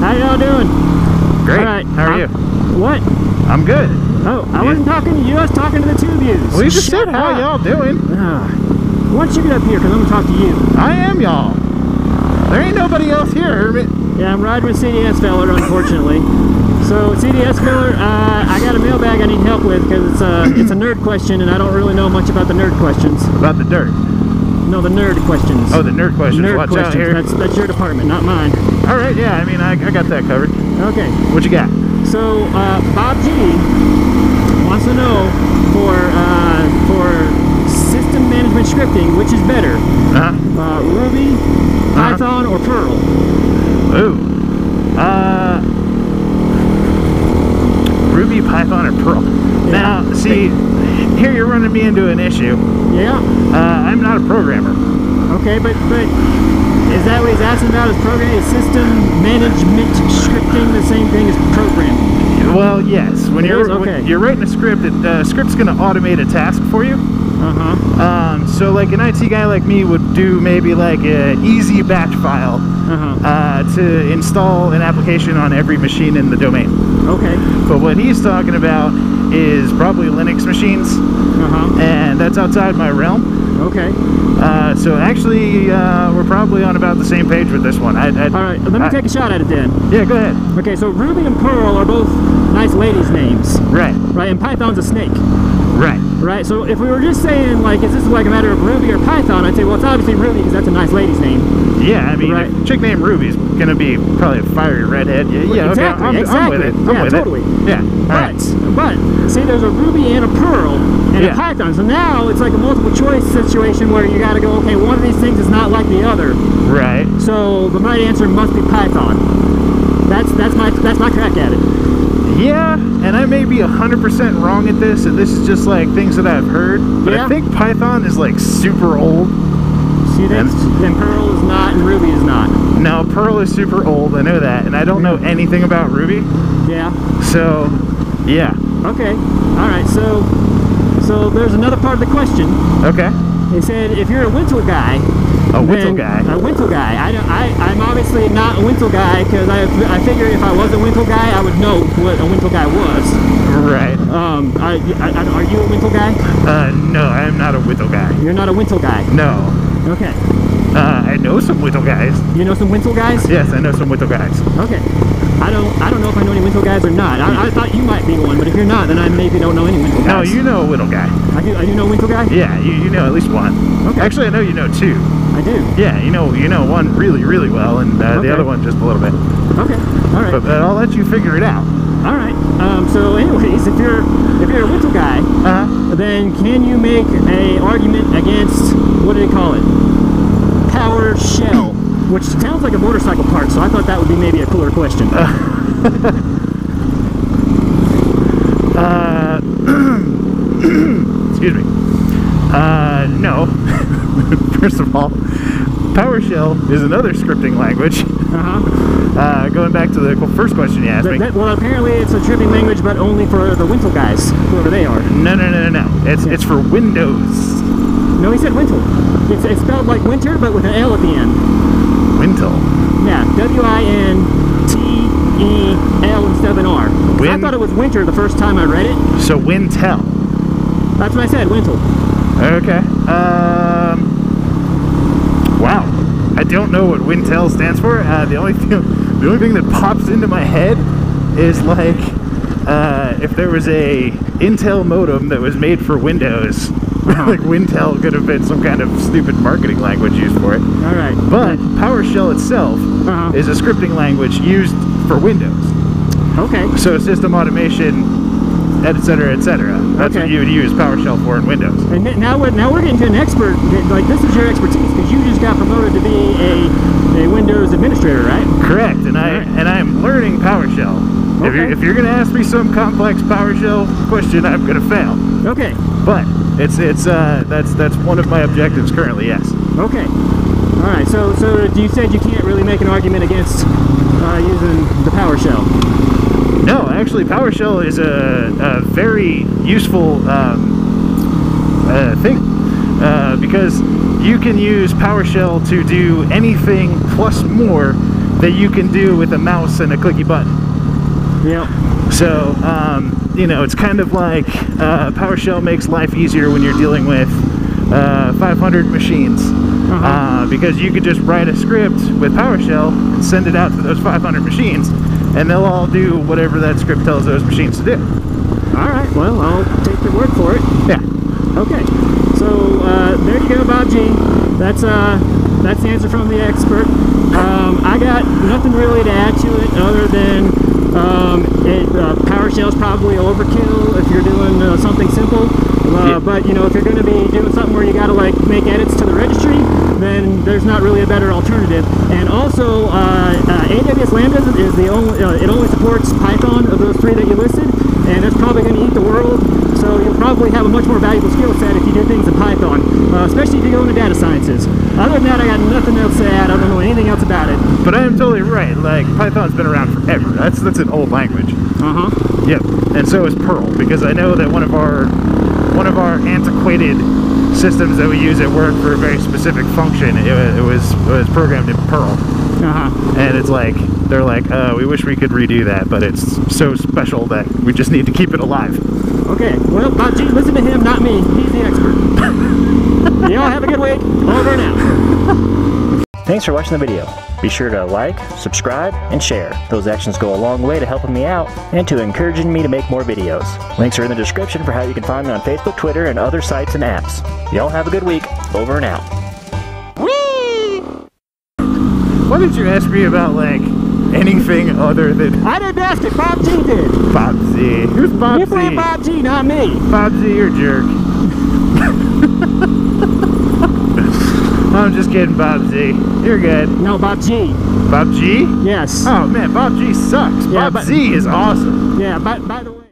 How y'all doing? Great. All right. How are you? What? I'm good. Oh, I wasn't talking to you. I was talking to the two of you. Well, you just said how y'all doing. Why don't you get up here, because I'm going to talk to you. I am y'all. There ain't nobody else here, Hermit. Yeah, I'm riding with CDS feller, unfortunately. So, CDS feller, I got a mailbag I need help with, because it's a nerd question, and I don't really know much about the nerd questions. About the dirt? No, the nerd questions. Oh, the nerd questions. Nerd Watch questions. out here. That's your department, not mine. All right, yeah, I mean, I got that covered. Okay. What you got? So, Bob G wants to know for system management scripting, which is better? Ruby, Python, or Perl? Ooh. Ruby, Python, or Perl? Yeah. Now, see, here you're running me into an issue. Yeah. I'm not a programmer. Okay, but is that what he's asking about? Is programming, is system management scripting the same thing as programming? Well, yes. When you're writing a script, the script's going to automate a task for you. So like an IT guy like me would do maybe like an easy batch file to install an application on every machine in the domain. Okay. But what he's talking about is probably Linux machines, and that's outside my realm. Okay. So actually, we're probably on about the same page with this one. All right, let me take a shot at it then. Yeah, go ahead. Okay, so Ruby and Perl are both nice ladies' names. Right. Right, and Python's a snake. Right. Right, so if we were just saying, like, is this like a matter of Ruby or Python, I'd say, well, it's obviously Ruby because that's a nice lady's name. Yeah, I mean, a chick named Ruby's going to be probably a fiery redhead. Yeah, exactly, okay, I'm with it. I'm with totally. It. Yeah, but, see, there's a Ruby and a Perl and a Python, so now it's like a multiple choice situation where you got to go, okay, one of these things is not like the other. Right. So the right answer must be Python. That's my crack at it. Yeah, and I may be 100% wrong at this, and this is just like things that I've heard, but I think Python is like super old. See, then Perl is not, and Ruby is not. No, Perl is super old, I know that, and I don't know anything about Ruby. Yeah. So, yeah. Okay, alright, so there's another part of the question. Okay. He said, if you're a Wintel guy... A Wintel guy? A Wintel guy. I'm obviously not a Wintel guy, because I figure if I was a Wintel guy, I would know what a Wintel guy was. Right. Are you a Wintel guy? No, I am not a Wintel guy. You're not a Wintel guy? No. Okay. I know some Wintel guys. You know some Wintel guys? Yes, I know some Wintel guys. Okay. I don't know if I know any Wintel guys or not. I thought you might be one, but if you're not, then I maybe don't know any Wintel guys. No, you know a Wintel guy. I do know a Wintel guy? Yeah, you know at least one. Okay. Actually, I know you know two. I do? Yeah, you know one really, really well, and the other one just a little bit. Okay, all right. But I'll let you figure it out. All right. So anyways, if you're a Wintel guy, then can you make an argument against, what do they call it? PowerShell, which sounds like a motorcycle part, so I thought that would be maybe a cooler question. Excuse me. No. First of all, PowerShell is another scripting language. Going back to the first question you asked me. Well, apparently it's a scripting language, but only for the Wintel guys, whoever they are. No. It's for Windows. No, he said Wintel. It's spelled like winter, but with an L at the end. Wintel. Yeah, W-I-N-T-E-L instead of an R. I thought it was winter the first time I read it. So Wintel. That's what I said, Wintel. Okay. Wow. I don't know what Wintel stands for. The only thing that pops into my head is like if there was a Intel modem that was made for Windows. Like Wintel could have been some kind of stupid marketing language used for it. All right. But PowerShell itself is a scripting language used for Windows. Okay. So system automation, etc., etc. That's what you would use PowerShell for in Windows. And now we're getting to an expert. Like, this is your expertise because you just got promoted to be a Windows administrator, right? Correct. And I'm learning PowerShell. Okay. If you're going to ask me some complex PowerShell question, I'm going to fail. Okay. But that's one of my objectives currently. Yes. Okay. All right. So you said you can't really make an argument against using the PowerShell. No, actually, PowerShell is a very useful thing because you can use PowerShell to do anything plus more that you can do with a mouse and a clicky button. Yeah. So, you know, it's kind of like PowerShell makes life easier when you're dealing with 500 machines. Because you could just write a script with PowerShell and send it out to those 500 machines, and they'll all do whatever that script tells those machines to do. Alright, well, I'll take your word for it. Yeah. Okay. So, there you go, Bob G. That's the answer from the expert. I got nothing really to add to it other than PowerShell is probably overkill if you're doing something simple. But you know, if you're going to be doing something where you got to like make edits to the registry, then there's not really a better alternative. And also, AWS Lambda is the only it only supports Python of those three that you listed, and that's probably going to eat the world. So you'll probably have a much more valuable skill set if you do things in Python, especially if you go into data sciences. Other than that, I got nothing else to add. I don't know anything else about it. But I am totally right. Like, Python's been around forever. That's an old language. Yep. And so is Perl, because I know that one of our antiquated systems that we use at work for a very specific function, it was programmed in Perl. And it's like, they're like, we wish we could redo that, but it's so special that we just need to keep it alive. Okay, well, Bob G, listen to him, not me. He's the expert. Y'all have a good week. Over and out. Thanks for watching the video. Be sure to like, subscribe, and share. Those actions go a long way to helping me out and to encouraging me to make more videos. Links are in the description for how you can find me on Facebook, Twitter, and other sites and apps. Y'all have a good week. Over and out. Whee! Why did you ask me about, like, anything other than... I didn't ask it, Bob G did. Bob Z. Who's Bob Z? You're playing Bob G, not me. Bob Z, you're a jerk. I'm just kidding, Bob Z. You're good. No, Bob G. Bob G? Yes. Oh, man, Bob G sucks. Yeah, Bob Z is awesome. Yeah, by the way...